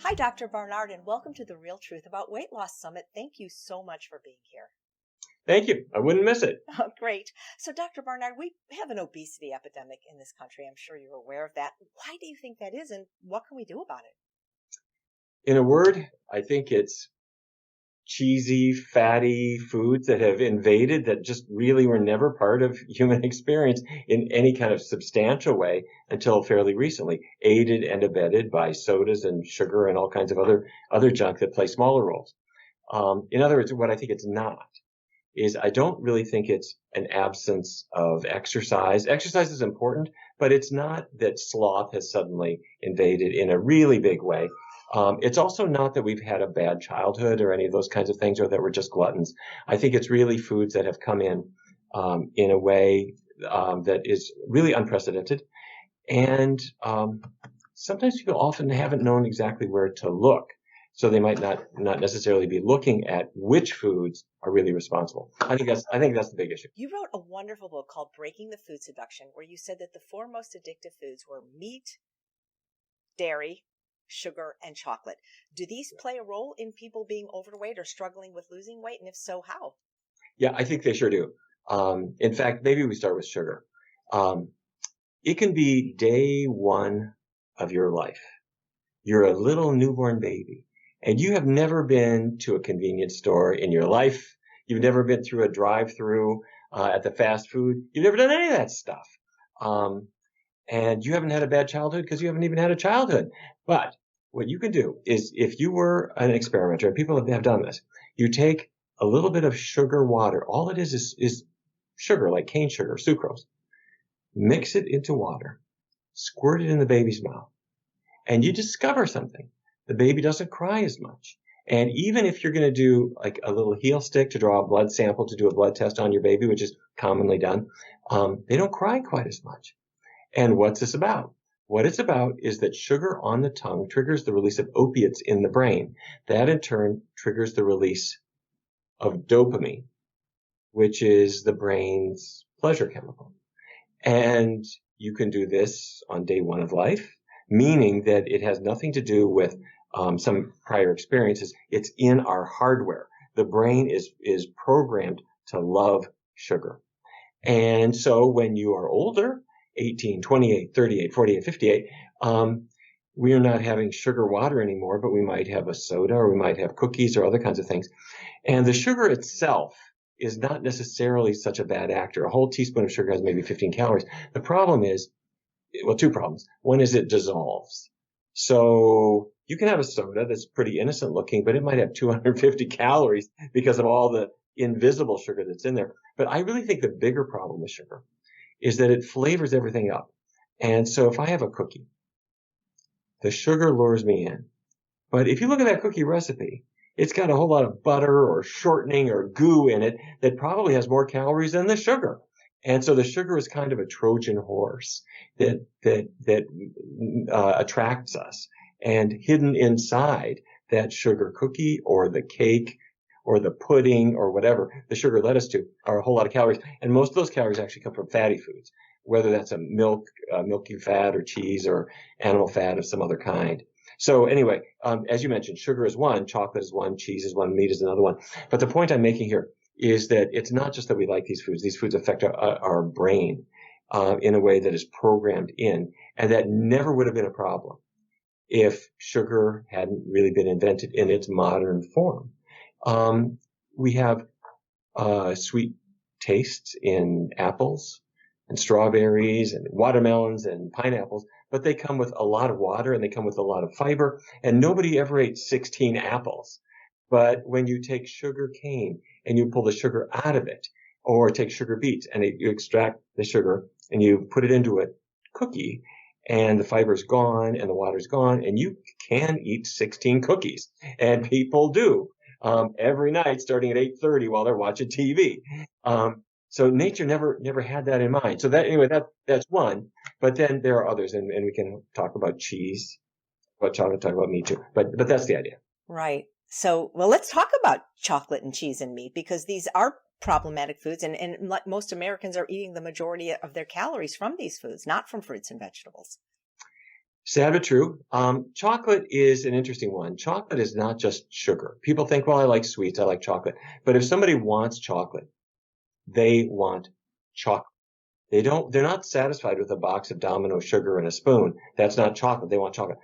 Hi, Dr. Barnard, and welcome to the Real Truth About Weight Loss Summit. Thank you so much for being here. Thank you. I wouldn't miss it. Oh, great. So, Dr. Barnard, we have an obesity epidemic in this country. I'm sure you're aware of that. Why do you think that is, and what can we do about it? In a word, I think it's cheesy, fatty foods that have invaded that just really were never part of human experience in any kind of substantial way until fairly recently, aided and abetted by sodas and sugar and all kinds of other junk that play smaller roles. In other words, what I think it's not is I don't really think it's an absence of exercise. Exercise is important, but it's not that sloth has suddenly invaded in a really big way. It's also not that we've had a bad childhood or any of those kinds of things, or that we're just gluttons. I think it's really foods that have come in a way that is really unprecedented. And sometimes people often haven't known exactly where to look. So they might not necessarily be looking at which foods are really responsible. I think that's the big issue. You wrote a wonderful book called Breaking the Food Seduction, where you said that the four most addictive foods were meat, dairy, sugar, and chocolate. Do these play a role in people being overweight or struggling with losing weight? And if so, how? Yeah, I think they sure do. In fact, maybe we start with sugar. It can be day one of your life. You're a little newborn baby, and you have never been to a convenience store in your life. You've never been through a drive-through at the fast food. You've never done any of that stuff. And you haven't had a bad childhood because you haven't even had a childhood. But what you can do is, if you were an experimenter, and people have done this, you take a little bit of sugar water. All it is sugar, like cane sugar, sucrose. Mix it into water, squirt it in the baby's mouth, and you discover something. The baby doesn't cry as much. And even if you're going to do like a little heel stick to draw a blood sample to do a blood test on your baby, which is commonly done, they don't cry quite as much. And what's this about? What it's about is that sugar on the tongue triggers the release of opiates in the brain. That in turn triggers the release of dopamine, which is the brain's pleasure chemical. And you can do this on day one of life, meaning that it has nothing to do with some prior experiences. It's in our hardware. The brain is programmed to love sugar. And so when you are older, 18, 28, 38, 48, 58, we are not having sugar water anymore, but we might have a soda, or we might have cookies or other kinds of things. And the sugar itself is not necessarily such a bad actor. A whole teaspoon of sugar has maybe 15 calories. The problem is, well, two problems. One is it dissolves. So you can have a soda that's pretty innocent looking, but it might have 250 calories because of all the invisible sugar that's in there. But I really think the bigger problem with sugar is that it flavors everything up. And so if I have a cookie, the sugar lures me in. But if you look at that cookie recipe, it's got a whole lot of butter or shortening or goo in it that probably has more calories than the sugar. And so the sugar is kind of a Trojan horse that attracts us. And hidden inside that sugar cookie or the cake or the pudding or whatever the sugar led us to are a whole lot of calories. And most of those calories actually come from fatty foods, whether that's a milky fat or cheese or animal fat of some other kind. So anyway, as you mentioned, sugar is one, chocolate is one, cheese is one, meat is another one. But the point I'm making here is that it's not just that we like these foods. These foods affect our brain in a way that is programmed in, and that never would have been a problem if sugar hadn't really been invented in its modern form. We have sweet tastes in apples and strawberries and watermelons and pineapples, but they come with a lot of water and they come with a lot of fiber, and nobody ever ate 16 apples. But when you take sugar cane and you pull the sugar out of it, or take sugar beets and you extract the sugar and you put it into a cookie, and the fiber's gone and the water's gone, and you can eat 16 cookies. And people do every night starting at 8:30 while they're watching TV. So nature never had that in mind. So that's one. But then there are others, and we can talk about cheese, about chocolate, talk about meat too. But that's the idea. Right. So, well, let's talk about chocolate and cheese and meat, because these are problematic foods, and like most Americans are eating the majority of their calories from these foods, not from fruits and vegetables. Sad but true. Chocolate is an interesting one. Chocolate is not just sugar. People think, well, I like sweets, I like chocolate. But if somebody wants chocolate, they want chocolate. They're not satisfied with a box of Domino sugar and a spoon. That's not chocolate. They want chocolate.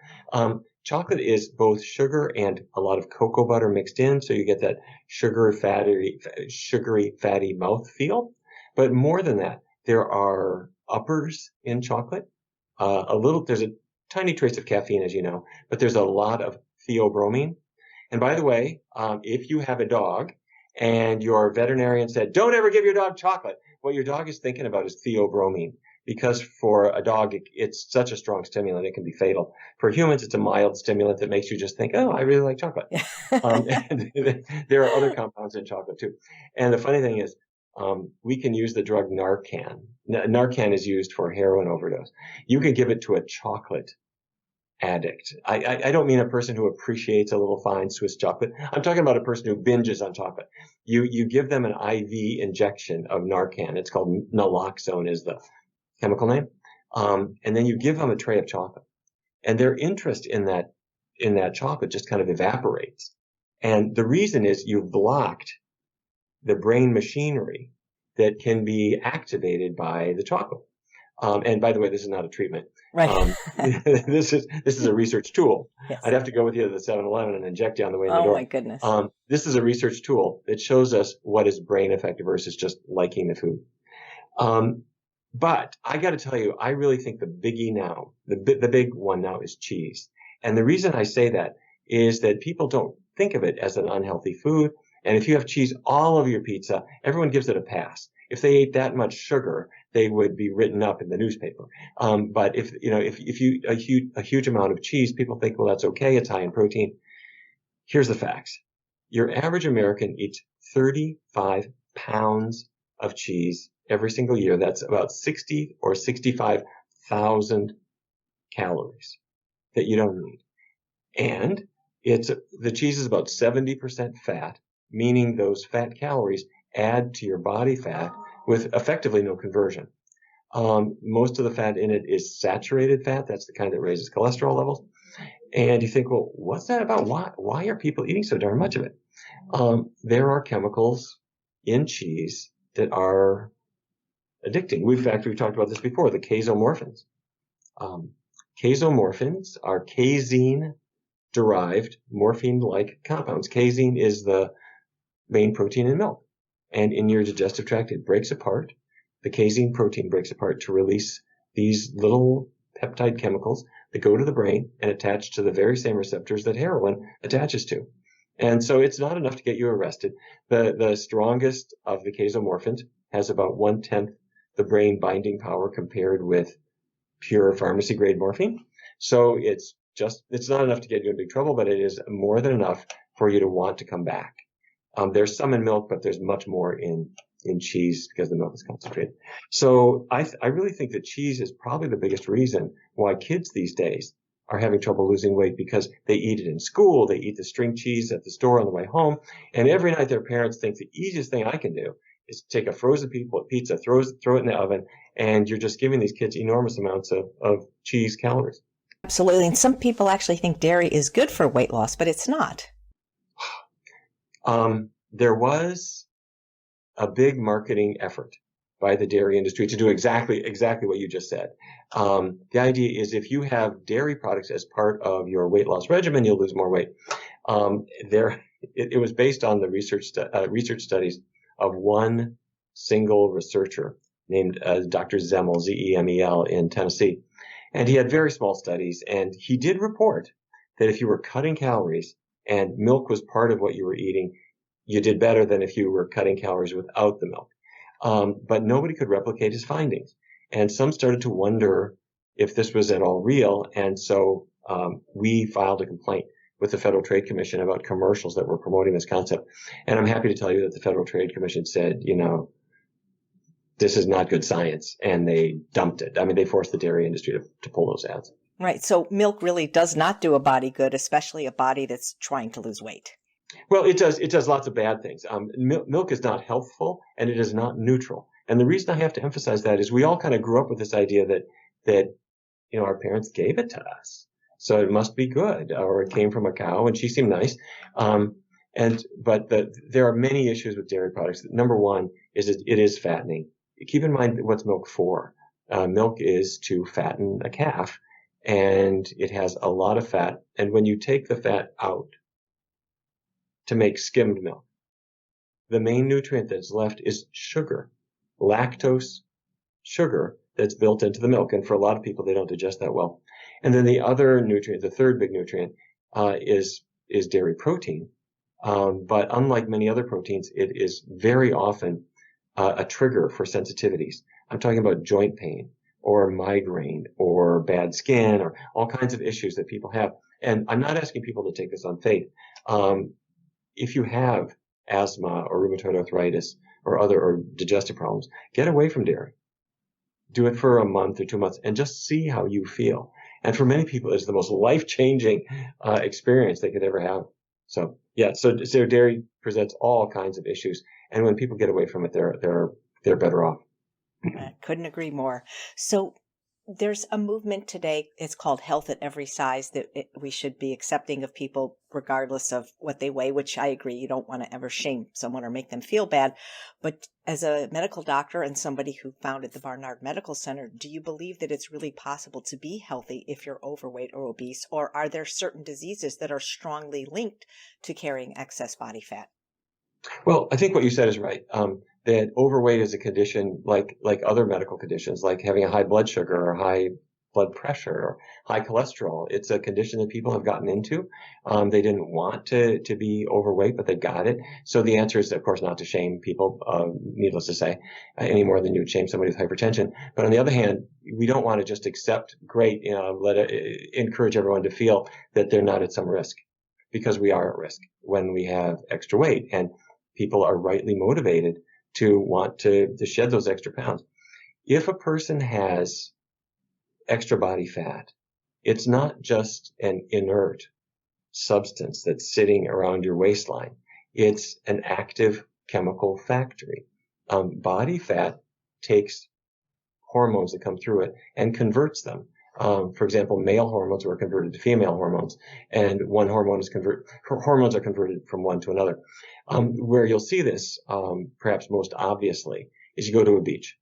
Chocolate is both sugar and a lot of cocoa butter mixed in. So you get that sugary, fatty mouth feel. But more than that, there are uppers in chocolate. There's a tiny trace of caffeine, as you know, but there's a lot of theobromine. And by the way, if you have a dog and your veterinarian said, don't ever give your dog chocolate, what your dog is thinking about is theobromine. Because for a dog, it's such a strong stimulant, it can be fatal. For humans, it's a mild stimulant that makes you just think, oh, I really like chocolate. And there are other compounds in chocolate too. And the funny thing is, we can use the drug Narcan. Narcan is used for heroin overdose. You can give it to a chocolate addict. I don't mean a person who appreciates a little fine Swiss chocolate. I'm talking about a person who binges on chocolate. You give them an IV injection of Narcan. It's called naloxone is the chemical name. And then you give them a tray of chocolate. And their interest in that chocolate just kind of evaporates. And the reason is you've blocked the brain machinery that can be activated by the chocolate. And by the way, this is not a treatment. Right. This is a research tool. Yes. I'd have to go with you to the 7-Eleven and inject you on the way in the door. Oh my goodness. This is a research tool that shows us what is brain effective versus just liking the food. But I got to tell you, I really think the biggie now, the big one now is cheese. And the reason I say that is that people don't think of it as an unhealthy food. And if you have cheese all over your pizza, everyone gives it a pass. If they ate that much sugar, they would be written up in the newspaper. But if you a huge amount of cheese, people think, well, that's okay. It's high in protein. Here's the facts. Your average American eats 35 pounds of cheese every single year. That's about 60 or 65,000 calories that you don't need. And the cheese is about 70% fat, meaning those fat calories add to your body fat with effectively no conversion. Most of the fat in it is saturated fat. That's the kind that raises cholesterol levels. And you think, well, what's that about? Why are people eating so darn much of it? There are chemicals in cheese that are addicting. We've talked about this before, the casomorphins. Casomorphins are casein-derived morphine-like compounds. Casein is the main protein in milk. And in your digestive tract, it breaks apart. The casein protein breaks apart to release these little peptide chemicals that go to the brain and attach to the very same receptors that heroin attaches to. And so it's not enough to get you arrested. The strongest of the casomorphins has about 1/10 the brain binding power compared with pure pharmacy grade morphine. So it's not enough to get you in big trouble, but it is more than enough for you to want to come back. There's some in milk, but there's much more in cheese because the milk is concentrated. So I really think that cheese is probably the biggest reason why kids these days are having trouble losing weight, because they eat it in school, they eat the string cheese at the store on the way home, and every night their parents think the easiest thing I can do is take a frozen pizza, throw it in the oven, and you're just giving these kids enormous amounts of cheese calories. Absolutely. And some people actually think dairy is good for weight loss, but it's not. There was a big marketing effort by the dairy industry to do exactly what you just said. The idea is if you have dairy products as part of your weight loss regimen, you'll lose more weight. It was based on the research studies of one single researcher named Dr. Zemel, Zemel, in Tennessee. And he had very small studies, and he did report that if you were cutting calories and milk was part of what you were eating, you did better than if you were cutting calories without the milk. But nobody could replicate his findings. And some started to wonder if this was at all real. And so we filed a complaint with the Federal Trade Commission about commercials that were promoting this concept. And I'm happy to tell you that the Federal Trade Commission said, this is not good science. And they dumped it. I mean, they forced the dairy industry to pull those ads. Right. So milk really does not do a body good, especially a body that's trying to lose weight. Well, it does lots of bad things. Milk is not healthful, and it is not neutral. And the reason I have to emphasize that is we all kind of grew up with this idea that our parents gave it to us, so it must be good, or it came from a cow and she seemed nice. But there are many issues with dairy products. Number one is it is fattening. Keep in mind what's milk for. Milk is to fatten a calf, and it has a lot of fat. And when you take the fat out to make skimmed milk, the main nutrient that's left is sugar, lactose sugar that's built into the milk. And for a lot of people, they don't digest that well. And then the other nutrient, the third big nutrient, is dairy protein. But unlike many other proteins, it is very often a trigger for sensitivities. I'm talking about joint pain or migraine or bad skin or all kinds of issues that people have. And I'm not asking people to take this on faith. If you have asthma or rheumatoid arthritis or digestive problems, get away from dairy. Do it for a month or 2 months and just see how you feel. And for many people, it's the most life-changing experience they could ever have. So yeah, so dairy presents all kinds of issues, and when people get away from it, they're better off. I couldn't agree more. So there's a movement today. It's called Health at Every Size, that we should be accepting of people regardless of what they weigh, which I agree. You don't want to ever shame someone or make them feel bad. But as a medical doctor and somebody who founded the Barnard Medical Center, do you believe that it's really possible to be healthy if you're overweight or obese? Or are there certain diseases that are strongly linked to carrying excess body fat? Well, I think what you said is right. That overweight is a condition like other medical conditions, like having a high blood sugar or high blood pressure or high cholesterol. It's a condition that people have gotten into. They didn't want to be overweight, but they got it. So the answer is, of course, not to shame people, needless to say, any more than you would shame somebody with hypertension. But on the other hand, we don't want to just accept, encourage everyone to feel that they're not at some risk, because we are at risk when we have extra weight, and people are rightly motivated to want to shed those extra pounds. If a person has extra body fat, it's not just an inert substance that's sitting around your waistline. It's an active chemical factory. Body fat takes hormones that come through it and converts them. For example, male hormones are converted to female hormones, and hormones are converted from one to another. Where you'll see this, perhaps most obviously, is you go to a beach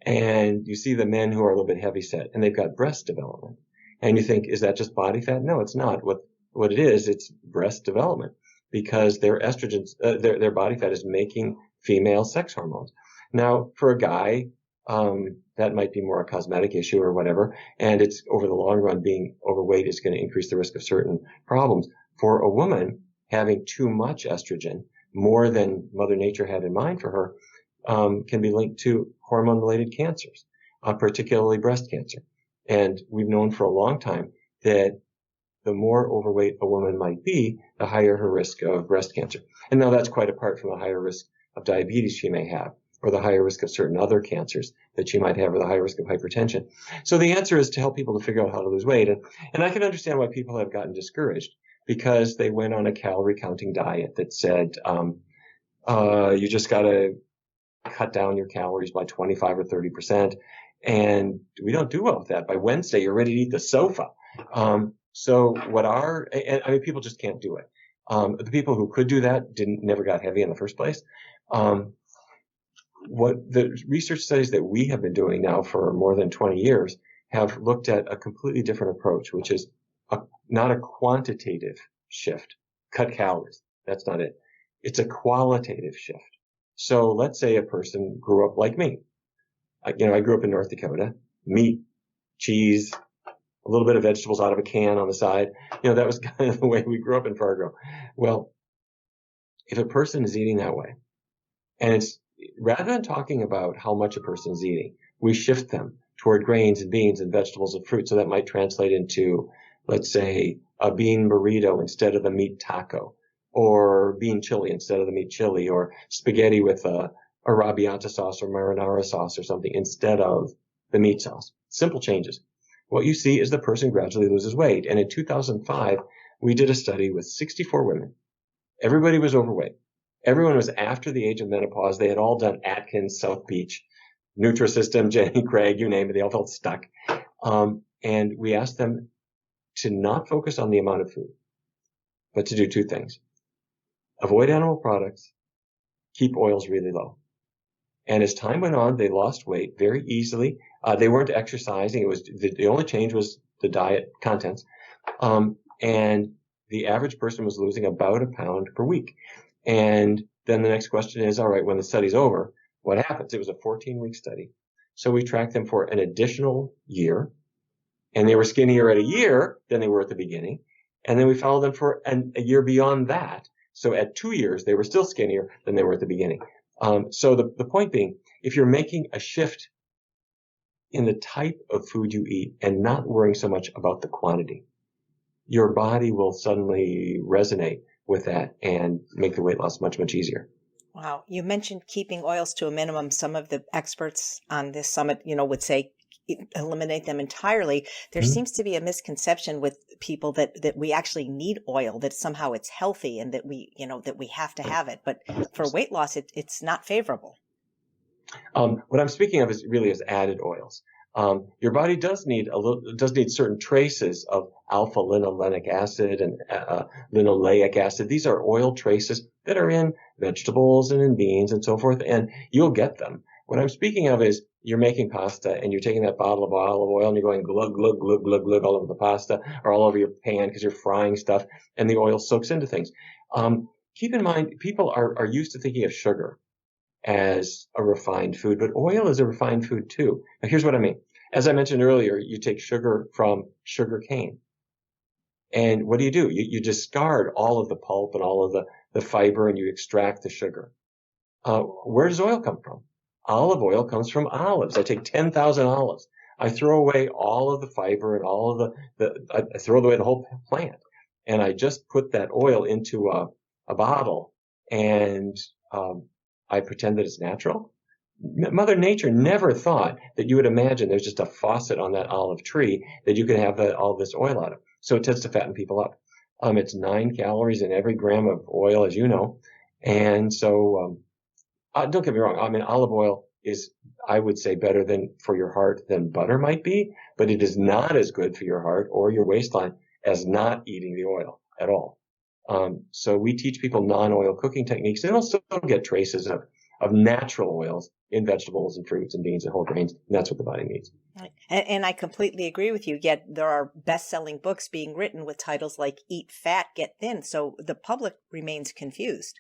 and you see the men who are a little bit heavy set and they've got breast development. And you think, is that just body fat? No, it's not. What it is, it's breast development, because their estrogens, their body fat is making female sex hormones. Now, for a guy, that might be more a cosmetic issue or whatever. And it's over the long run, being overweight is going to increase the risk of certain problems. For a woman, having too much estrogen, more than Mother Nature had in mind for her, can be linked to hormone-related cancers, particularly breast cancer. And we've known for a long time that the more overweight a woman might be, the higher her risk of breast cancer. And now that's quite apart from the higher risk of diabetes she may have, or the higher risk of certain other cancers that she might have, or the higher risk of hypertension. So the answer is to help people to figure out how to lose weight. And I can understand why people have gotten discouraged, because they went on a calorie counting diet that said, you just got to cut down your calories by 25 or 30%. And we don't do well with that. By Wednesday, you're ready to eat the sofa. People just can't do it. The people who could do that never got heavy in the first place. What the research studies that we have been doing now for more than 20 years have looked at a completely different approach, which is not a quantitative shift, cut calories. That's not it. It's a qualitative shift. So let's say a person grew up like me. I grew up in North Dakota, meat, cheese, a little bit of vegetables out of a can on the side. That was kind of the way we grew up in Fargo. Well, if a person is eating that way, and it's rather than talking about how much a person is eating, we shift them toward grains and beans and vegetables and fruit. So that might translate into, let's say, a bean burrito instead of the meat taco, or bean chili instead of the meat chili, or spaghetti with a arrabbiata sauce or marinara sauce or something instead of the meat sauce. Simple changes. What you see is the person gradually loses weight. And in 2005, we did a study with 64 women. Everybody was overweight. Everyone was after the age of menopause. They had all done Atkins, South Beach, Nutrisystem, Jenny Craig, you name it. They all felt stuck. And we asked them to not focus on the amount of food, but to do two things. Avoid animal products, keep oils really low. And as time went on, they lost weight very easily. They weren't exercising. It was the only change was the diet contents. And the average person was losing about a pound per week. And then the next question is, all right, when the study's over, what happens? It was a 14-week study. So we tracked them for an additional year, and they were skinnier at a year than they were at the beginning. And then we followed them for a year beyond that. So at 2 years, they were still skinnier than they were at the beginning. So the point being, if you're making a shift in the type of food you eat and not worrying so much about the quantity, your body will suddenly resonate with that and make the weight loss much, much easier. Wow. You mentioned keeping oils to a minimum. Some of the experts on this summit, would say eliminate them entirely. There seems to be a misconception with people that we actually need oil, that somehow it's healthy and that we have to have it. But for weight loss, it's not favorable. What I'm speaking of is added oils. Your body does need certain traces of alpha linolenic acid and linoleic acid. These are oil traces that are in vegetables and in beans and so forth, and you'll get them. What I'm speaking of is you're making pasta and you're taking that bottle of olive oil and you're going glug, glug, glug, glug, glug all over the pasta or all over your pan because you're frying stuff and the oil soaks into things. Keep in mind, people are used to thinking of sugar as a refined food, but oil is a refined food too. Now, here's what I mean. As I mentioned earlier, you take sugar from sugar cane. And what do? You discard all of the pulp and all of the fiber and you extract the sugar. Where does oil come from? Olive oil comes from olives. I take 10,000 olives. I throw away all of the fiber and all of I throw away the whole plant. And I just put that oil into a bottle and I pretend that it's natural. Mother Nature never thought that you would imagine there's just a faucet on that olive tree that you could have all this oil out of. So it tends to fatten people up. It's 9 calories in every gram of oil, as you know. And so, don't get me wrong. I mean, olive oil is, I would say, better for your heart than butter might be, but it is not as good for your heart or your waistline as not eating the oil at all. So we teach people non-oil cooking techniques, and they'll still get traces of natural oils in vegetables and fruits and beans and whole grains, and that's what the body needs. Right. And I completely agree with you, yet there are best-selling books being written with titles like Eat Fat, Get Thin, so the public remains confused.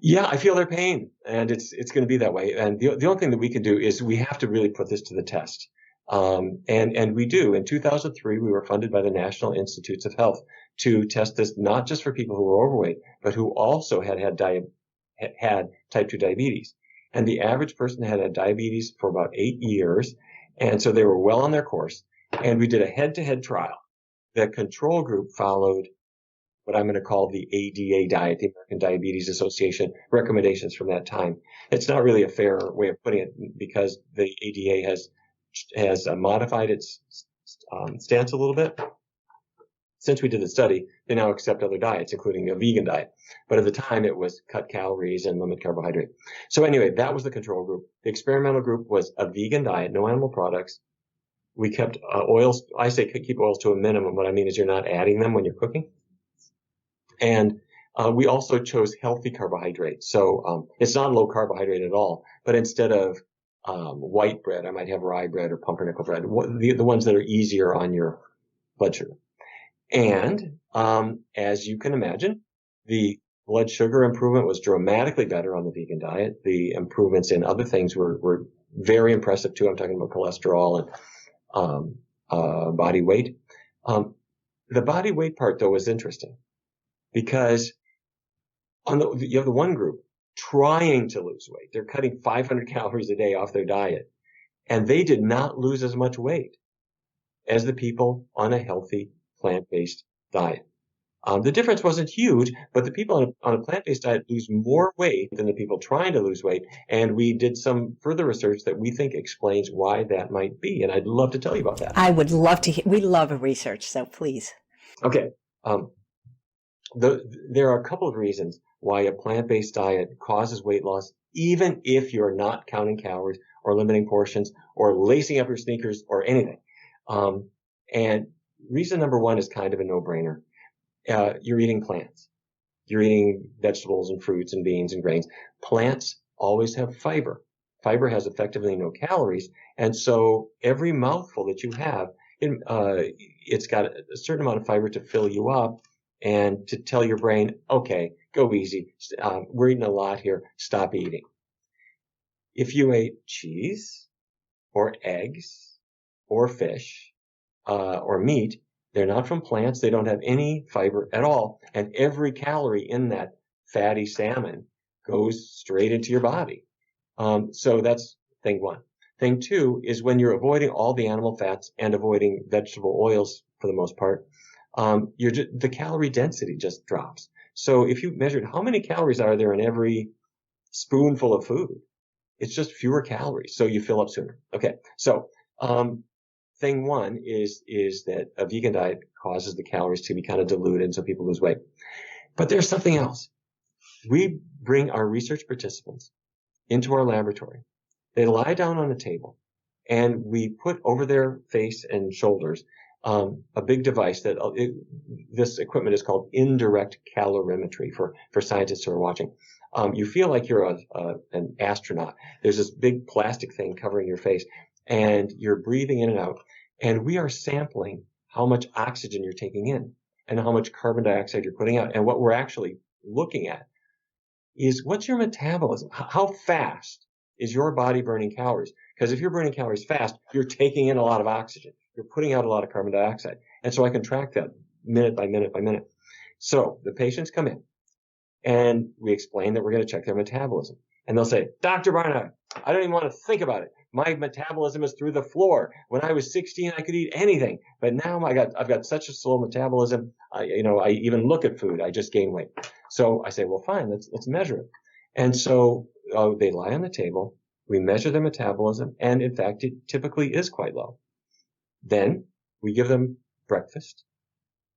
Yeah, I feel their pain, and it's going to be that way. And the only thing that we can do is we have to really put this to the test. And we do. In 2003, we were funded by the National Institutes of Health to test this not just for people who were overweight, but who also had type 2 diabetes. And the average person had diabetes for about 8 years. And so they were well on their course. And we did a head-to-head trial. The control group followed what I'm going to call the ADA diet, the American Diabetes Association recommendations from that time. It's not really a fair way of putting it because the ADA has modified its stance a little bit. Since we did the study, they now accept other diets, including a vegan diet. But at the time, it was cut calories and limit carbohydrate. So anyway, that was the control group. The experimental group was a vegan diet, no animal products. We kept oils. I say keep oils to a minimum. What I mean is you're not adding them when you're cooking. And we also chose healthy carbohydrates. So it's not low carbohydrate at all. But instead of white bread, I might have rye bread or pumpernickel bread, the ones that are easier on your blood sugar. And as you can imagine, the blood sugar improvement was dramatically better on the vegan diet. The improvements in other things were very impressive too. I'm talking about cholesterol and body weight. The body weight part, though, is interesting because you have the one group trying to lose weight. They're cutting 500 calories a day off their diet, and they did not lose as much weight as the people on a healthy plant-based diet. The difference wasn't huge, but the people on a plant-based diet lose more weight than the people trying to lose weight. And we did some further research that we think explains why that might be. And I'd love to tell you about that. I would love to. We love research, so please. Okay. There are a couple of reasons why a plant-based diet causes weight loss, even if you're not counting calories or limiting portions or lacing up your sneakers or anything. And reason number one is kind of a no-brainer. You're eating plants. You're eating vegetables and fruits and beans and grains. Plants always have fiber. Fiber has effectively no calories. And so every mouthful that you have, it's got a certain amount of fiber to fill you up and to tell your brain, okay, go easy. We're eating a lot here. Stop eating. If you ate cheese or eggs or fish or meat, they're not from plants. They don't have any fiber at all. And every calorie in that fatty salmon goes straight into your body. So that's thing one. Thing two is when you're avoiding all the animal fats and avoiding vegetable oils for the most part, the calorie density just drops. So if you measured how many calories are there in every spoonful of food, it's just fewer calories. So you fill up sooner. Okay. So, thing one is that a vegan diet causes the calories to be kind of diluted so people lose weight. But there's something else. We bring our research participants into our laboratory. They lie down on a table and we put over their face and shoulders a big device this equipment is called indirect calorimetry for scientists who are watching. You feel like you're an astronaut. There's this big plastic thing covering your face and you're breathing in and out. And we are sampling how much oxygen you're taking in and how much carbon dioxide you're putting out. And what we're actually looking at is what's your metabolism? How fast is your body burning calories? Because if you're burning calories fast, you're taking in a lot of oxygen. You're putting out a lot of carbon dioxide. And so I can track that minute by minute by minute. So the patients come in and we explain that we're going to check their metabolism. And they'll say, Dr. Barnard, I don't even want to think about it. My metabolism is through the floor. When I was 16, I could eat anything. But now I've got such a slow metabolism. I even look at food. I just gain weight. So I say, well, fine, let's measure it. And so they lie on the table. We measure their metabolism. And in fact, it typically is quite low. Then we give them breakfast.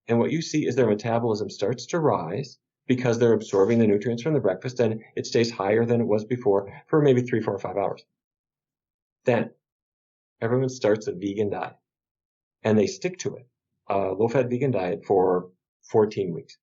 And what you see is their metabolism starts to rise because they're absorbing the nutrients from the breakfast and it stays higher than it was before for maybe 3, 4, or 5 hours. Then everyone starts a vegan diet and they stick to it, a low-fat vegan diet for 14 weeks.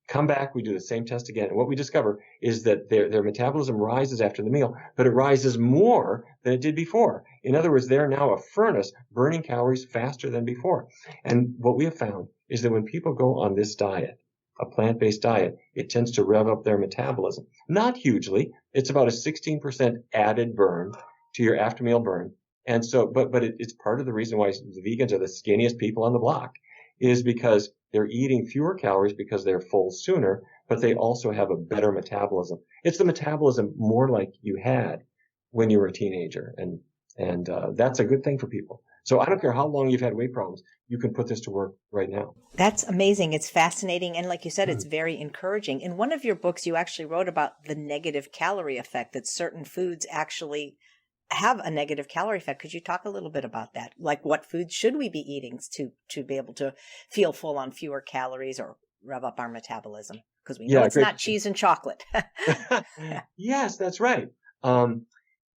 Come back, we do the same test again. And what we discover is that their metabolism rises after the meal, but it rises more than it did before. In other words, they're now a furnace burning calories faster than before. And what we have found is that when people go on this diet, a plant-based diet, it tends to rev up their metabolism. Not hugely. It's about a 16% added burn to your after-meal burn. And so, but it's part of the reason why the vegans are the skinniest people on the block is because they're eating fewer calories because they're full sooner, but they also have a better metabolism. It's the metabolism more like you had when you were a teenager. And that's a good thing for people. So I don't care how long you've had weight problems, you can put this to work right now. That's amazing. It's fascinating. And like you said, it's very encouraging. In one of your books, you actually wrote about the negative calorie effect, that certain foods actually have a negative calorie effect. Could you talk a little bit about that? Like what foods should we be eating to be able to feel full on fewer calories or rev up our metabolism? Because we know it's not cheese and chocolate. Yes, that's right.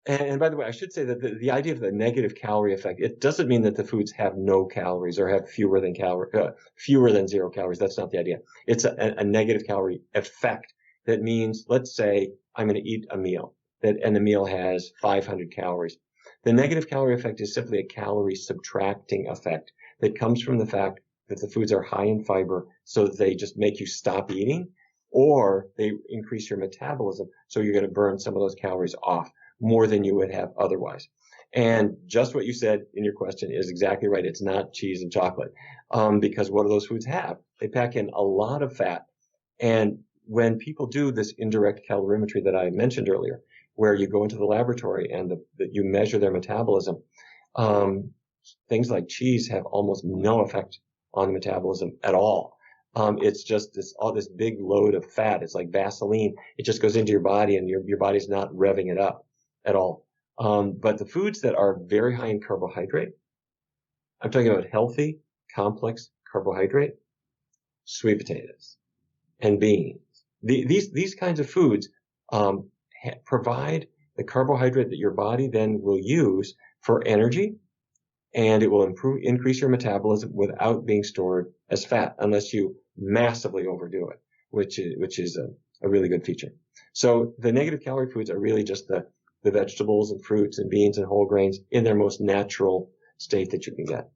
And by the way, I should say that the idea of the negative calorie effect, it doesn't mean that the foods have no calories or have fewer than 0 calories. That's not the idea. It's a negative calorie effect. That means, let's say I'm going to eat a meal and the meal has 500 calories. The negative calorie effect is simply a calorie subtracting effect that comes from the fact that the foods are high in fiber so that they just make you stop eating, or they increase your metabolism so you're going to burn some of those calories off more than you would have otherwise. And just what you said in your question is exactly right. It's not cheese and chocolate, because what do those foods have? They pack in a lot of fat. And when people do this indirect calorimetry that I mentioned earlier, where you go into the laboratory and you measure their metabolism, things like cheese have almost no effect on the metabolism at all. It's just this big load of fat. It's like Vaseline. It just goes into your body and your body's not revving it up at all. But the foods that are very high in carbohydrate, I'm talking about healthy, complex carbohydrate, sweet potatoes and beans. These kinds of foods, provide the carbohydrate that your body then will use for energy and it will increase your metabolism without being stored as fat unless you massively overdo it, which is a really good feature. So the negative calorie foods are really just the vegetables and fruits and beans and whole grains in their most natural state that you can get.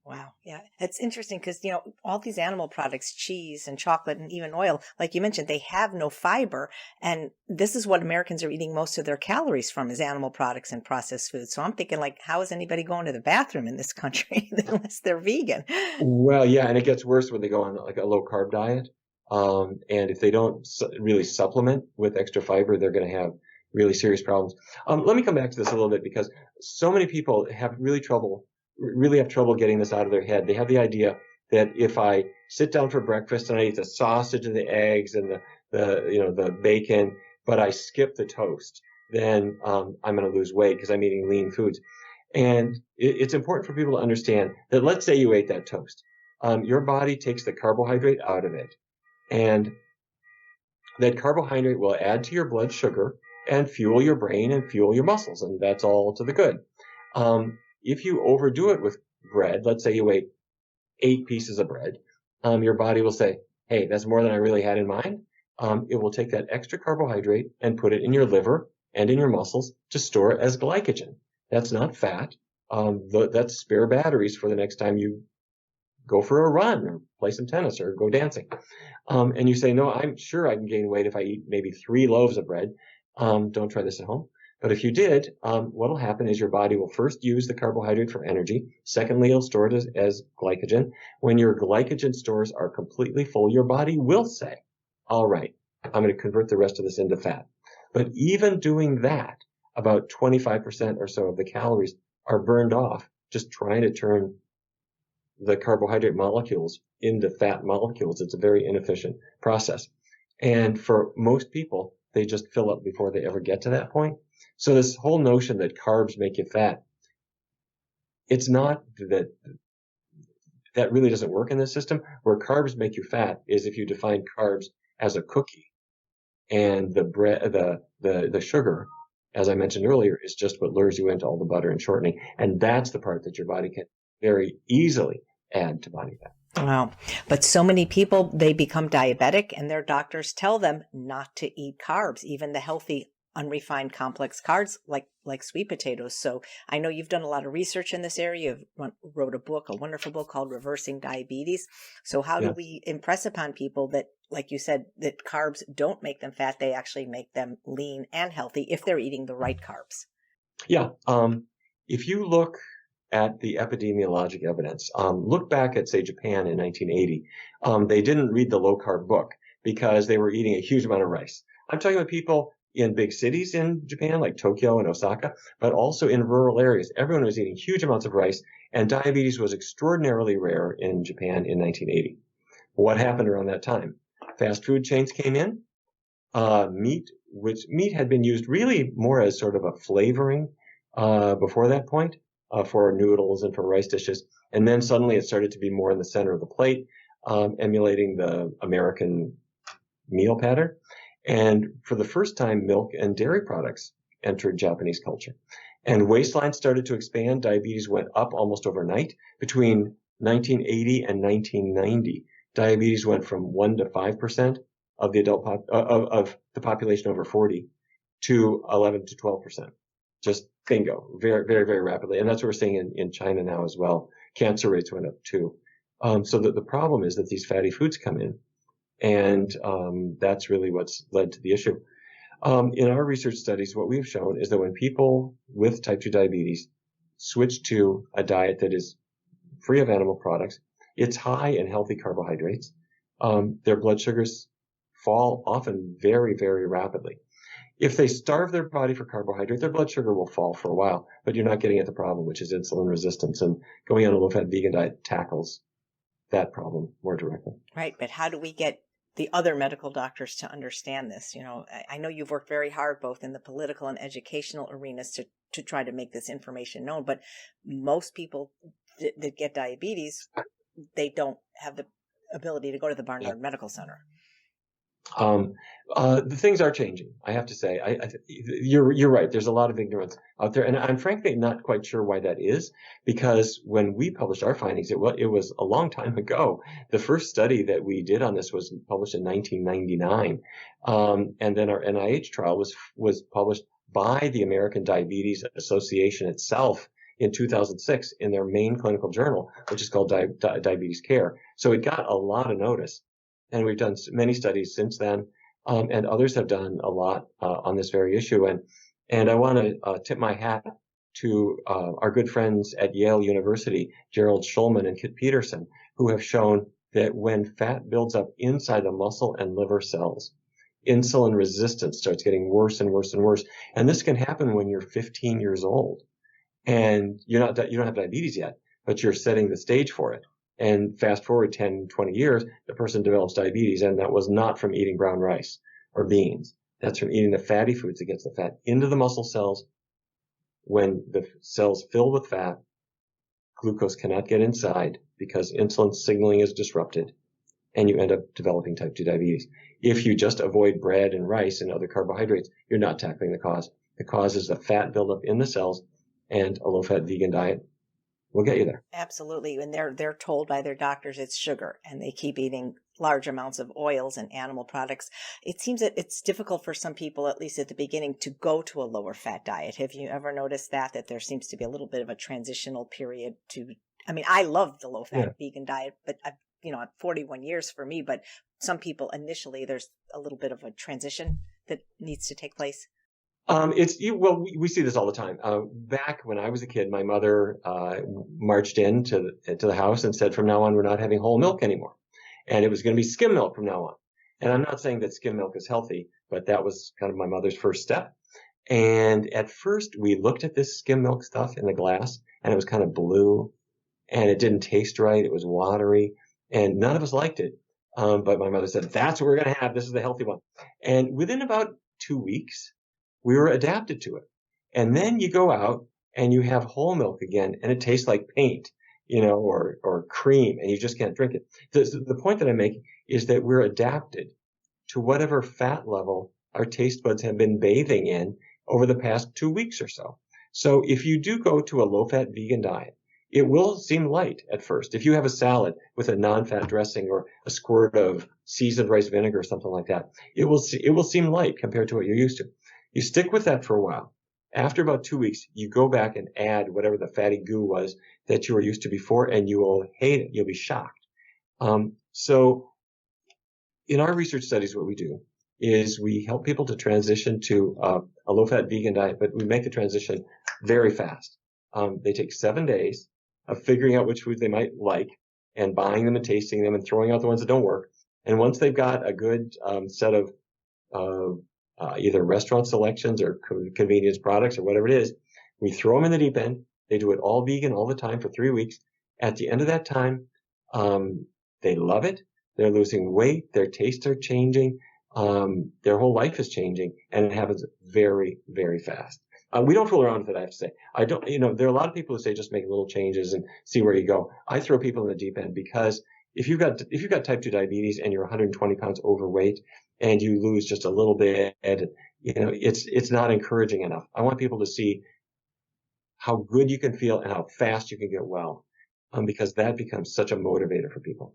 Wow. Yeah. It's interesting because, all these animal products, cheese and chocolate and even oil, like you mentioned, they have no fiber. And this is what Americans are eating most of their calories from is animal products and processed foods. So I'm thinking like, how is anybody going to the bathroom in this country unless they're vegan? Well, yeah, and it gets worse when they go on like a low carb diet. And if they don't really supplement with extra fiber, they're going to have really serious problems. Let me come back to this a little bit because so many people have really have trouble getting this out of their head. They have the idea that if I sit down for breakfast and I eat the sausage and the eggs and the bacon, but I skip the toast, then I'm going to lose weight because I'm eating lean foods. And it's important for people to understand that let's say you ate that toast. Your body takes the carbohydrate out of it, and that carbohydrate will add to your blood sugar and fuel your brain and fuel your muscles, and that's all to the good. If you overdo it with bread, let's say you ate 8 pieces of bread, your body will say, hey, that's more than I really had in mind. It will take that extra carbohydrate and put it in your liver and in your muscles to store it as glycogen. That's not fat. That's spare batteries for the next time you go for a run or play some tennis or go dancing. And you say, no, I'm sure I can gain weight if I eat maybe 3 loaves of bread. Don't try this at home. But if you did, what will happen is your body will first use the carbohydrate for energy. Secondly, it'll store it as glycogen. When your glycogen stores are completely full, your body will say, all right, I'm going to convert the rest of this into fat. But even doing that, about 25% or so of the calories are burned off just trying to turn the carbohydrate molecules into fat molecules. It's a very inefficient process. And for most people, they just fill up before they ever get to that point. So this whole notion that carbs make you fat, it's not that really doesn't work in this system. Where carbs make you fat is if you define carbs as a cookie, and the bread, the sugar, as I mentioned earlier, is just what lures you into all the butter and shortening. And that's the part that your body can very easily add to body fat. Wow. But so many people, they become diabetic and their doctors tell them not to eat carbs, even the healthy, unrefined complex carbs like sweet potatoes. So I know you've done a lot of research in this area. You've wrote a wonderful book called Reversing Diabetes. So how do we impress upon people that, like you said, that carbs don't make them fat, they actually make them lean and healthy if they're eating the right carbs? Yeah. If you look at the epidemiologic evidence, look back at, say, Japan in 1980. They didn't read the low carb book because they were eating a huge amount of rice. I'm talking about people in big cities in Japan, like Tokyo and Osaka, but also in rural areas. Everyone was eating huge amounts of rice, and diabetes was extraordinarily rare in Japan in 1980. What happened around that time? Fast food chains came in. Meat had been used really more as sort of a flavoring before that point for noodles and for rice dishes. And then suddenly it started to be more in the center of the plate, emulating the American meal pattern. And for the first time, milk and dairy products entered Japanese culture. And waistlines started to expand. Diabetes went up almost overnight. Between 1980 and 1990, diabetes went from 1 to 5% of the of the population over 40 to 11 to 12%. Just bingo, very, very, very rapidly. And that's what we're seeing in China now as well. Cancer rates went up too. So the problem is that these fatty foods come in, and that's really what's led to the issue. In our research studies, what we've shown is that when people with type 2 diabetes switch to a diet that is free of animal products, it's high in healthy carbohydrates. Their blood sugars fall often very, very rapidly. If they starve their body for carbohydrate, their blood sugar will fall for a while, but you're not getting at the problem, which is insulin resistance. And going on a low-fat vegan diet tackles that problem more directly. Right. But how do we get the other medical doctors to understand this? I know you've worked very hard both in the political and educational arenas to try to make this information known, but most people that get diabetes, they don't have the ability to go to the Barnard Medical Center. The things are changing. I have to say, you're right. There's a lot of ignorance out there, and I'm frankly not quite sure why that is. Because when we published our findings, it was a long time ago. The first study that we did on this was published in 1999, and then our NIH trial was published by the American Diabetes Association itself in 2006 in their main clinical journal, which is called Diabetes Care. So it got a lot of notice, and we've done many studies since then. And others have done a lot on this very issue. And I want to tip my hat to our good friends at Yale University, Gerald Schulman and Kit Peterson, who have shown that when fat builds up inside the muscle and liver cells, insulin resistance starts getting worse and worse and worse. And this can happen when you're 15 years old and you don't have diabetes yet, but you're setting the stage for it. And fast forward 10, 20 years, the person develops diabetes, and that was not from eating brown rice or beans. That's from eating the fatty foods that gets the fat into the muscle cells. When the cells fill with fat, glucose cannot get inside because insulin signaling is disrupted, and you end up developing type 2 diabetes. If you just avoid bread and rice and other carbohydrates, you're not tackling the cause. The cause is the fat buildup in the cells, and a low-fat vegan diet will get you there. Absolutely. And they're told by their doctors it's sugar, and they keep eating large amounts of oils and animal products. It seems that it's difficult for some people, at least at the beginning, to go to a lower fat diet. Have you ever noticed that there seems to be a little bit of a transitional period I mean, I love the low fat vegan diet, but I've 41 years for me, but some people initially, there's a little bit of a transition that needs to take place. We see this all the time. Back when I was a kid, my mother marched into the house and said, "From now on, we're not having whole milk anymore," and it was going to be skim milk from now on. And I'm not saying that skim milk is healthy, but that was kind of my mother's first step. And at first, we looked at this skim milk stuff in the glass, and it was kind of blue, and it didn't taste right. It was watery, and none of us liked it. But my mother said, "That's what we're going to have. This is the healthy one." And within about 2 weeks, we were adapted to it. And then you go out and you have whole milk again, and it tastes like paint, or cream, and you just can't drink it. The point that I make is that we're adapted to whatever fat level our taste buds have been bathing in over the past 2 weeks or so. So if you do go to a low-fat vegan diet, it will seem light at first. If you have a salad with a non-fat dressing or a squirt of seasoned rice vinegar or something like that, it will seem light compared to what you're used to. You stick with that for a while. After about 2 weeks, you go back and add whatever the fatty goo was that you were used to before, and you will hate it. You'll be shocked. So in our research studies, what we do is we help people to transition to a low-fat vegan diet, but we make the transition very fast. They take 7 days of figuring out which foods they might like and buying them and tasting them and throwing out the ones that don't work. And once they've got a good set of either restaurant selections or convenience products or whatever it is, we throw them in the deep end. They do it all vegan all the time for 3 weeks. At the end of that time, they love it. They're losing weight. Their tastes are changing. Their whole life is changing, and it happens very, very fast. We don't fool around with it, I have to say. There are a lot of people who say just make little changes and see where you go. I throw people in the deep end because if you've got type 2 diabetes and you're 120 pounds overweight and you lose just a little bit, it's not encouraging enough. I want people to see how good you can feel and how fast you can get well, because that becomes such a motivator for people.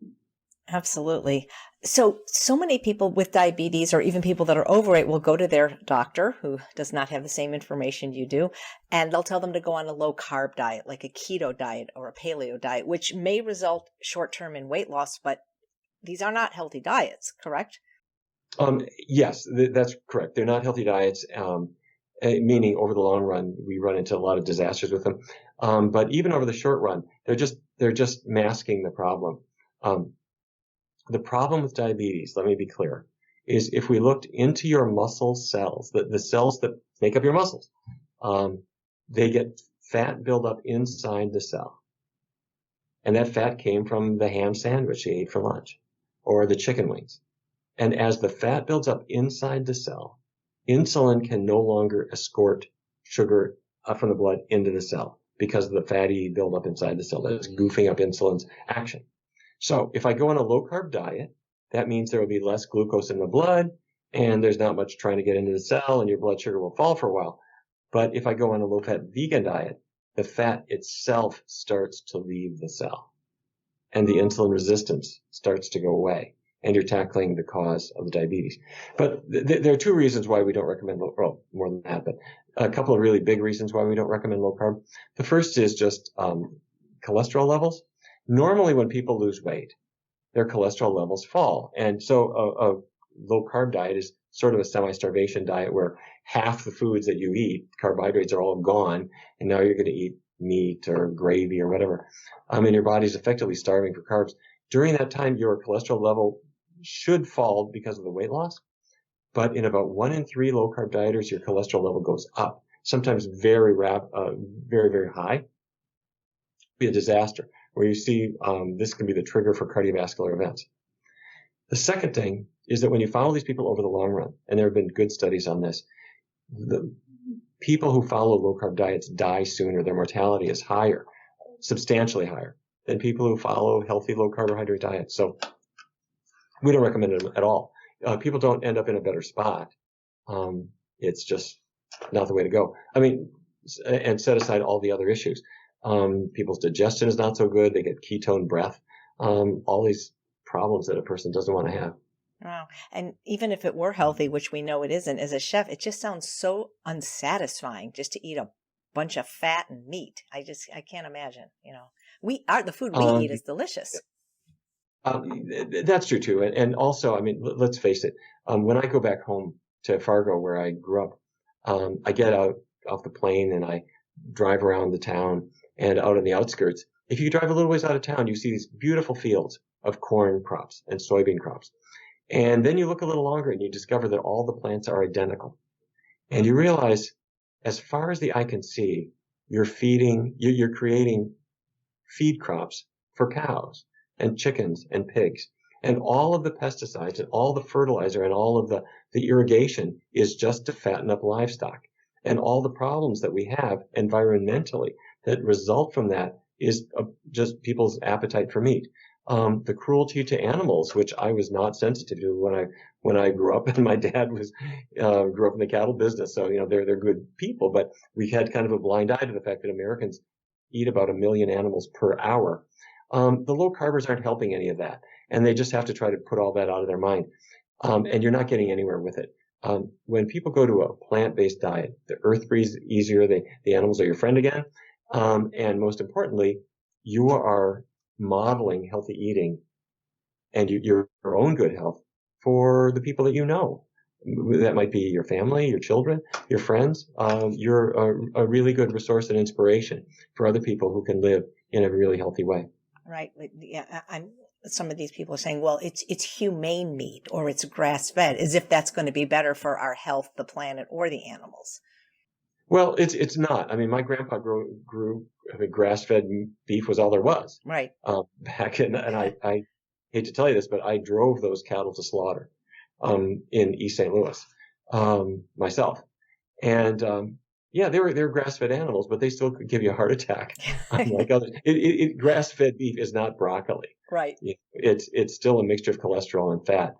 Absolutely. So many people with diabetes, or even people that are overweight, will go to their doctor who does not have the same information you do, and they'll tell them to go on a low carb diet, like a keto diet or a paleo diet, which may result short-term in weight loss, but these are not healthy diets, correct? Yes, that's correct. They're not healthy diets, meaning over the long run, we run into a lot of disasters with them. But even over the short run, they're just masking the problem. The problem with diabetes, let me be clear, is if we looked into your muscle cells, the cells that make up your muscles, they get fat buildup inside the cell. And that fat came from the ham sandwich you ate for lunch or the chicken wings. And as the fat builds up inside the cell, insulin can no longer escort sugar from the blood into the cell because of the fatty buildup inside the cell that is goofing up insulin's action. So if I go on a low-carb diet that means there will be less glucose in the blood, and there's not much trying to get into the cell, and your blood sugar will fall for a while. But if I go on a low-fat vegan diet, the fat itself starts to leave the cell, and the insulin resistance starts to go away, and you're tackling the cause of the diabetes. But there are two reasons why we don't recommend well, more than that, but a couple of really big reasons why we don't recommend low carb. The first is just cholesterol levels. Normally, when people lose weight, their cholesterol levels fall. And so a low carb diet is sort of a semi-starvation diet where half the foods that you eat, carbohydrates, are all gone, and now you're going to eat meat or gravy or whatever. And your body's effectively starving for carbs. During that time, your cholesterol level should fall because of the weight loss. But in about 1 in 3 low carb dieters, your cholesterol level goes up, sometimes very, very high. Be a disaster where you see this can be the trigger for cardiovascular events. The second thing is that when you follow these people over the long run, and there have been good studies on this, the people who follow low carb diets die sooner. Their mortality is higher, substantially higher, than people who follow healthy low carbohydrate diets. So we don't recommend it at all. People don't end up in a better spot. It's just not the way to go. And set aside all the other issues. People's digestion is not so good. They get ketone breath. All these problems that a person doesn't want to have. Wow. And even if it were healthy, which we know it isn't, as a chef, it just sounds so unsatisfying just to eat a bunch of fat and meat. I can't imagine, the food we eat is delicious. That's true too. And also, let's face it. When I go back home to Fargo, where I grew up, I get out off the plane and I drive around the town and out on the outskirts. If you drive a little ways out of town, you see these beautiful fields of corn crops and soybean crops. And then you look a little longer and you discover that all the plants are identical. And you realize, as far as the eye can see, you're creating feed crops for cows and chickens and pigs. And all of the pesticides and all the fertilizer and all of the irrigation is just to fatten up livestock. And all the problems that we have environmentally that result from that is just people's appetite for meat. The cruelty to animals, which I was not sensitive to when I grew up, and my dad grew up in the cattle business. So, they're good people, but we had kind of a blind eye to the fact that Americans eat about 1 million animals per hour. The low carbers aren't helping any of that, and they just have to try to put all that out of their mind. And you're not getting anywhere with it. When people go to a plant-based diet, the earth breathes easier, the animals are your friend again. And most importantly, you are modeling healthy eating and your own good health for the people that you know. That might be your family, your children, your friends. You're a really good resource and inspiration for other people who can live in a really healthy way. Right. Yeah. Some of these people are saying, well, it's humane meat or it's grass-fed, as if that's going to be better for our health, the planet, or the animals. Well, it's not. My grandpa grew grass-fed beef was all there was. Right. Back in, and I hate to tell you this, but I drove those cattle to slaughter, in East St. Louis, myself. And, yeah, they were grass-fed animals, but they still could give you a heart attack. Unlike others. Grass-fed beef is not broccoli. Right. It's still a mixture of cholesterol and fat.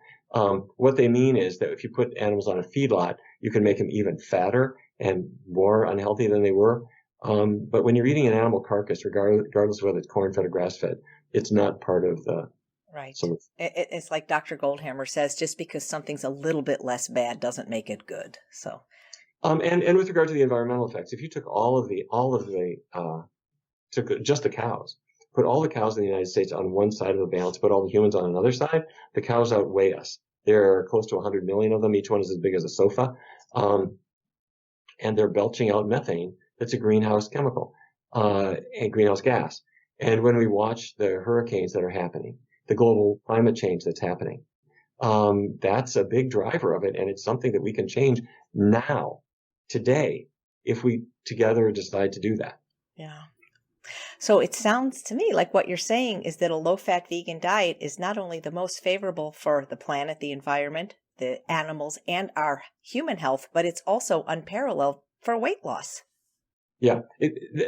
What they mean is that if you put animals on a feedlot, you can make them even fatter and more unhealthy than they were. But when you're eating an animal carcass, regardless of whether it's corn-fed or grass-fed, it's not part of the right. It's like Dr. Goldhammer says, just because something's a little bit less bad doesn't make it good. So. And with regard to the environmental effects, if you took took just the cows, put all the cows in the United States on one side of the balance, put all the humans on another side, the cows outweigh us. There are close to 100 million of them. Each one is as big as a sofa. And they're belching out methane. That's a greenhouse chemical, and greenhouse gas. And when we watch the hurricanes that are happening, the global climate change that's happening, that's a big driver of it. And it's something that we can change now, today, if we together decide to do that. Yeah. So it sounds to me like what you're saying is that a low-fat vegan diet is not only the most favorable for the planet, the environment, the animals, and our human health, but it's also unparalleled for weight loss. Yeah,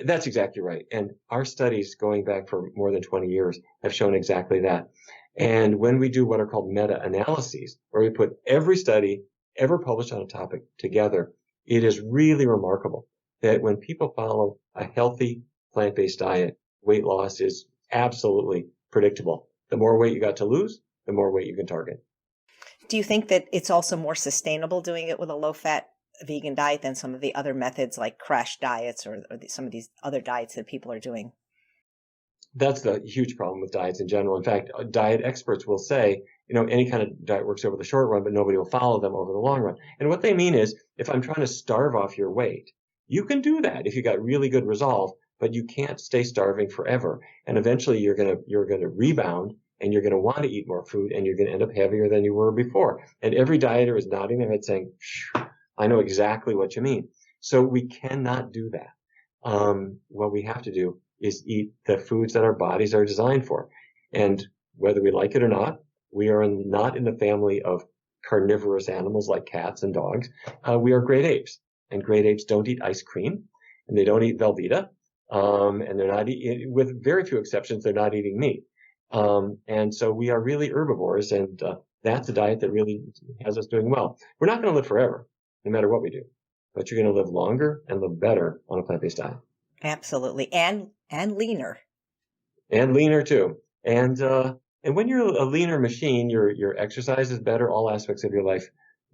that's exactly right. And our studies going back for more than 20 years have shown exactly that. And when we do what are called meta-analyses, where we put every study ever published on a topic together, it is really remarkable that when people follow a healthy plant-based diet, weight loss is absolutely predictable. The more weight you got to lose, the more weight you can target. Do you think that it's also more sustainable doing it with a low-fat vegan diet than some of the other methods like crash diets or some of these other diets that people are doing? That's the huge problem with diets in general. In fact, diet experts will say, any kind of diet works over the short run, but nobody will follow them over the long run. And what they mean is, if I'm trying to starve off your weight, you can do that if you got really good resolve, but you can't stay starving forever. And eventually you're going to rebound and you're going to want to eat more food and you're going to end up heavier than you were before. And every dieter is nodding their head saying, I know exactly what you mean. So we cannot do that. What we have to do is eat the foods that our bodies are designed for. And whether we like it or not, we are not in the family of carnivorous animals like cats and dogs. We are great apes, and great apes don't eat ice cream, and they don't eat Velveeta, and they're not with very few exceptions, they're not eating meat. And so we are really herbivores, and that's a diet that really has us doing well. We're not going to live forever, no matter what we do, but you're going to live longer and live better on a plant-based diet. Absolutely. And leaner. And leaner too. And when you're a leaner machine, your exercise is better. All aspects of your life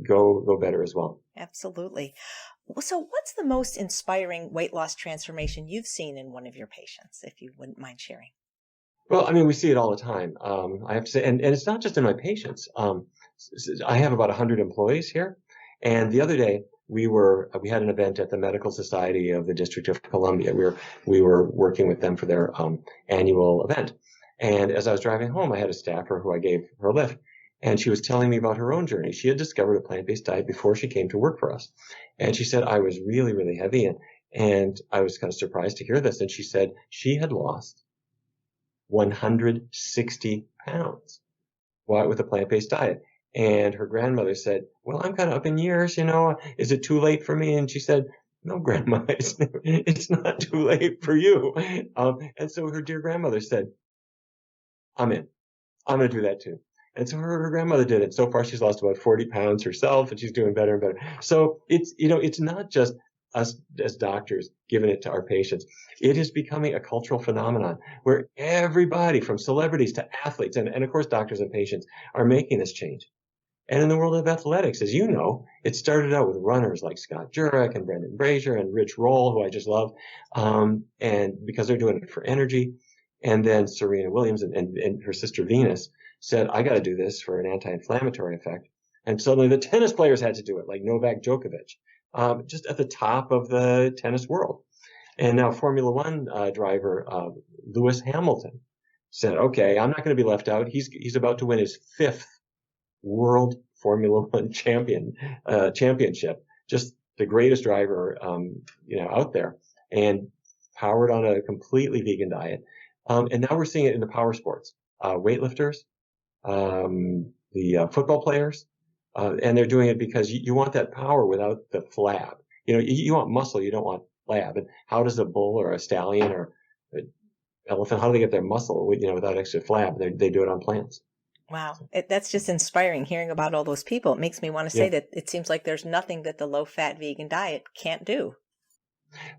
go better as well. Absolutely. So what's the most inspiring weight loss transformation you've seen in one of your patients, if you wouldn't mind sharing? Well, I mean, we see it all the time. I have to say, and it's not just in my patients. I have about 100 employees here. And the other day we had an event at the Medical Society of the District of Columbia. We were working with them for their annual event. And as I was driving home, I had a staffer who I gave her a lift, and she was telling me about her own journey. She had discovered a plant-based diet before she came to work for us. And she said, I was really, really heavy, and I was kind of surprised to hear this. And she said she had lost 160 pounds with a plant-based diet. And her grandmother said, well, I'm kind of up in years, is it too late for me? And she said, no, Grandma, it's not too late for you. And so her dear grandmother said, I'm in. I'm going to do that too. And so her grandmother did it. So far, she's lost about 40 pounds herself, and she's doing better and better. So it's not just us as doctors giving it to our patients. It is becoming a cultural phenomenon where everybody from celebrities to athletes and of course doctors and patients are making this change. And in the world of athletics, as you know, it started out with runners like Scott Jurek and Brendan Brazier and Rich Roll, who I just love, and because they're doing it for energy. And then Serena Williams and her sister Venus said, I got to do this for an anti-inflammatory effect. And suddenly the tennis players had to do it, like Novak Djokovic, just at the top of the tennis world. And now Formula One driver Lewis Hamilton said, okay, I'm not going to be left out. He's about to win his 5th World Formula One championship. Just the greatest driver, out there, and powered on a completely vegan diet. And now we're seeing it in the power sports, weightlifters, the football players, and they're doing it because you want that power without the flab. You want muscle, you don't want flab. And how does a bull or a stallion or an elephant, how do they get their muscle, without extra flab? They do it on plants. Wow. That's just inspiring hearing about all those people. It makes me want to say that it seems like there's nothing that the low-fat vegan diet can't do.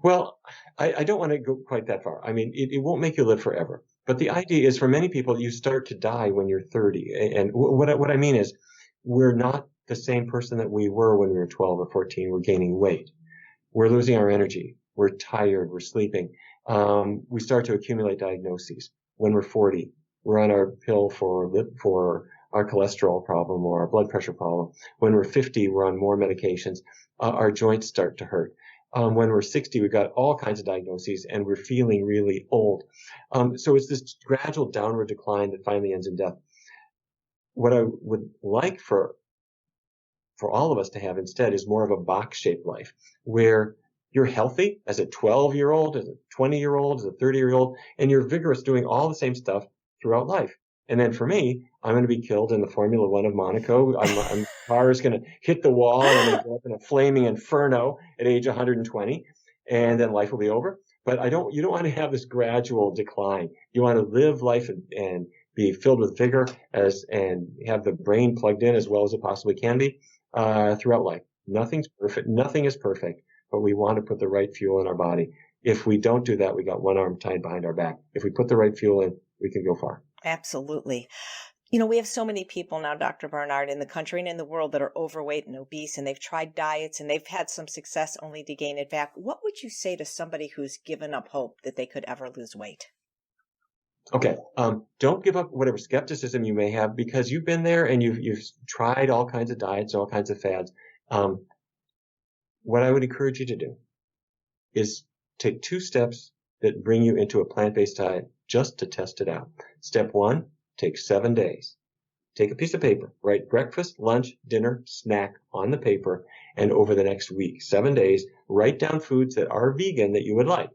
Well, I don't want to go quite that far. I mean, it won't make you live forever. But the idea is for many people, you start to die when you're 30. And what I mean is we're not the same person that we were when we were 12 or 14. We're gaining weight. We're losing our energy. We're tired. We're sleeping. We start to accumulate diagnoses. When we're 40, we're on our pill for our cholesterol problem or our blood pressure problem. When we're 50, we're on more medications. Our joints start to hurt. When we're 60, we've got all kinds of diagnoses and we're feeling really old. So it's this gradual downward decline that finally ends in death. What I would like for all of us to have instead is more of a box-shaped life where you're healthy as a 12-year-old, as a 20-year-old, as a 30-year-old, and you're vigorous doing all the same stuff throughout life. And then for me, I'm going to be killed in the Formula One of Monaco. My car is going to hit the wall, and I'm going to go up in a flaming inferno at age 120, and then life will be over. But you don't want to have this gradual decline. You want to live life and be filled with vigor and have the brain plugged in as well as it possibly can be throughout life. Nothing's perfect. Nothing is perfect, but we want to put the right fuel in our body. If we don't do that, we got one arm tied behind our back. If we put the right fuel in, we can go far. Absolutely. You know, we have so many people now, Dr. Barnard, in the country and in the world that are overweight and obese, and they've tried diets and they've had some success only to gain it back. What would you say to somebody who's given up hope that they could ever lose weight? Okay. Don't give up whatever skepticism you may have, because you've been there and you've tried all kinds of diets, all kinds of fads. What I would encourage you to do is take 2 steps that bring you into a plant-based diet just to test it out. Step 1, take 7 days. Take a piece of paper, write breakfast, lunch, dinner, snack on the paper, and over the next week, 7 days, write down foods that are vegan that you would like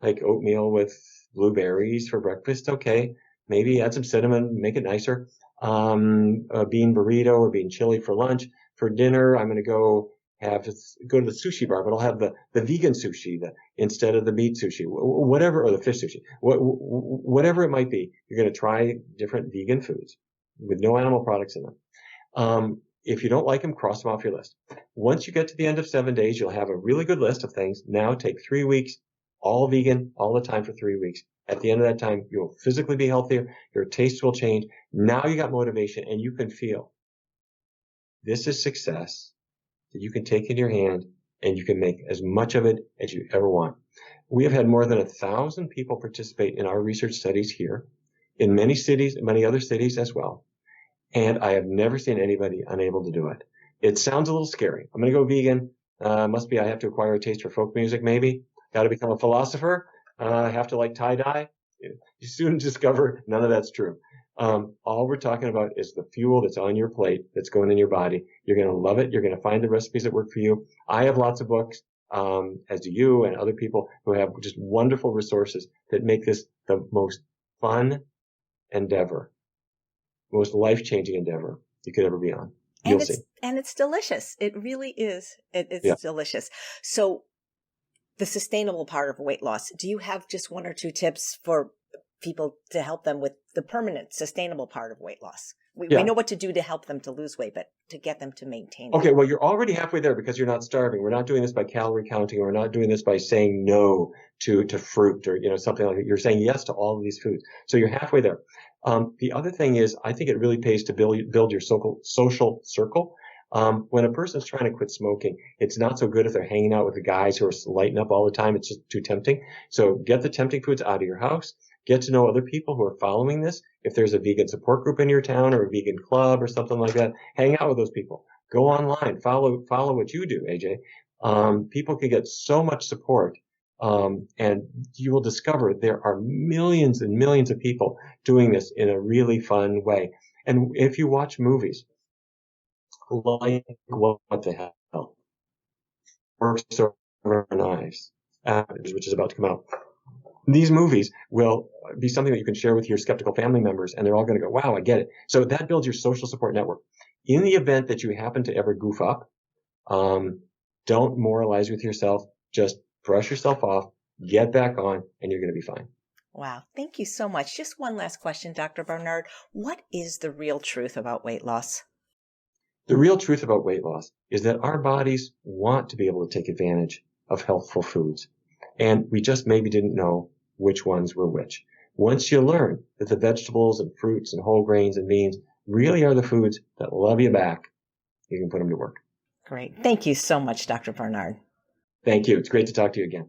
oatmeal with blueberries for breakfast. Okay. Maybe add some cinnamon, make it nicer. A bean burrito or bean chili for lunch. For dinner, I'm going to go to the sushi bar, but I'll have the vegan sushi instead of the meat sushi, whatever, or the fish sushi, whatever it might be. You're going to try different vegan foods with no animal products in them. If you don't like them, cross them off your list. Once you get to the end of 7 days, you'll have a really good list of things. Now take 3 weeks, all vegan, all the time for 3 weeks. At the end of that time, you'll physically be healthier. Your taste will change. Now you got motivation and you can feel this is success that you can take in your hand and you can make as much of it as you ever want. We have had more than 1,000 people participate in our research studies here, in many cities, many other cities as well. And I have never seen anybody unable to do it. It sounds a little scary. I'm going to go vegan. Must be I have to acquire a taste for folk music, maybe. Got to become a philosopher. I have to like tie-dye. You soon discover none of that's true. All we're talking about is the fuel that's on your plate, that's going in your body. You're going to love it. You're going to find the recipes that work for you. I have lots of books, as do you and other people who have just wonderful resources that make this the most fun endeavor, most life-changing endeavor you could ever be on. You'll see. And it's delicious. It really is. It's delicious. So the sustainable part of weight loss, do you have just 1 or 2 tips for people to help them with the permanent sustainable part of weight loss? We know what to do to help them to lose weight, but to get them to maintain it. Okay, well, you're already halfway there because you're not starving. We're not doing this by calorie counting. We're not doing this by saying no to fruit or, something like that. You're saying yes to all of these foods. So you're halfway there. The other thing is, I think it really pays to build your social circle. When a person's trying to quit smoking, it's not so good if they're hanging out with the guys who are lighting up all the time. It's just too tempting. So get the tempting foods out of your house. Get to know other people who are following this. If there's a vegan support group in your town or a vegan club or something like that, hang out with those people. Go online. Follow what you do, AJ. People can get so much support. And you will discover there are millions and millions of people doing this in a really fun way. And if you watch movies, like What the Hell, Works Over Knives, which is about to come out. These movies will be something that you can share with your skeptical family members, and they're all going to go, wow, I get it. So that builds your social support network. In the event that you happen to ever goof up, don't moralize with yourself. Just brush yourself off, get back on, and you're going to be fine. Wow. Thank you so much. Just one last question, Dr. Barnard. What is the real truth about weight loss? The real truth about weight loss is that our bodies want to be able to take advantage of healthful foods. And we just maybe didn't know which ones were which. Once you learn that the vegetables and fruits and whole grains and beans really are the foods that love you back, you can put them to work. Great. Thank you so much, Dr. Barnard. Thank you. It's great to talk to you again.